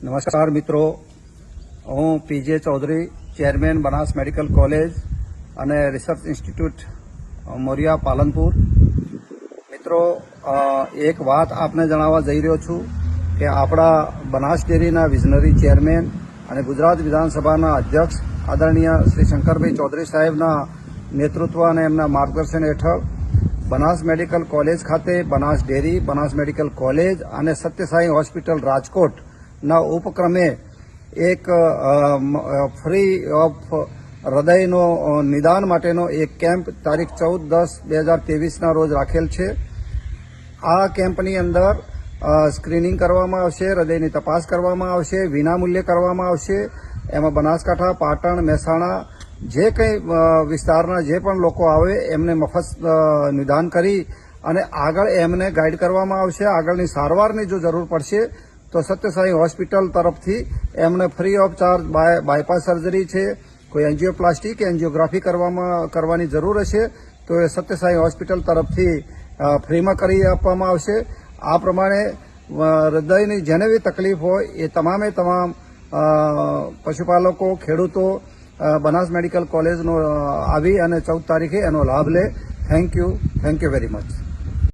નમસ્કાર મિત્રો, હું PJ Chaudhary, chairman Banas medical college અને રિસર્ચ ઇન્સ્ટિટ્યૂટ મોરિયા પાલનપુર. મિત્રો, એક વાત આપને જણાવવા જઈ રહ્યો છું કે આપણા બનાસ ડેરીના વિઝનરી ચેરમેન અને ગુજરાત વિધાનસભાના અધ્યક્ષ આદરણીય શ્રી શંકરભાઈ ચૌધરી સાહેબના નેતૃત્વ અને એમના માર્ગદર્શન હેઠળ બનાસ મેડિકલ કોલેજ ખાતે Banas dairy, Banas medical college અને સત્યસાઈ હોસ્પિટલ રાજકોટના ઉપક્રમે એક ફ્રી ઓફ હૃદયનો નિદાન માટેનો એક કેમ્પ તારીખ 14/10/2023ના રોજ રાખેલ છે. આ કેમ્પની અંદર સ્ક્રીનિંગ કરવામાં આવશે, હૃદયની તપાસ કરવામાં આવશે, વિનામૂલ્યે કરવામાં આવશે. એમાં બનાસકાંઠા, પાટણ, મહેસાણા જે કંઈ વિસ્તારના જે પણ લોકો આવે એમને મફત નિદાન કરી અને આગળ એમને ગાઈડ કરવામાં આવશે. આગળની સારવારની જો જરૂર પડશે તો સત્યસાઈ હોસ્પિટલ તરફથી એમને free of charge bypass surgery છે, કોઈ એન્જિયોપ્લાસ્ટી કે એન્જિયોગ્રાફી કરવાની જરૂર હશે તો એ સત્યસાઈ હોસ્પિટલ તરફથી ફ્રીમાં કરી આપવામાં આવશે. આ પ્રમાણે હૃદયની જેને બી તકલીફ હોય એ તમામે તમામ પશુપાલકો, ખેડૂતો બનાસ મેડિકલ કોલેજનો આવી અને 14 તારીખે એનો લાભ લે. Thank you very much.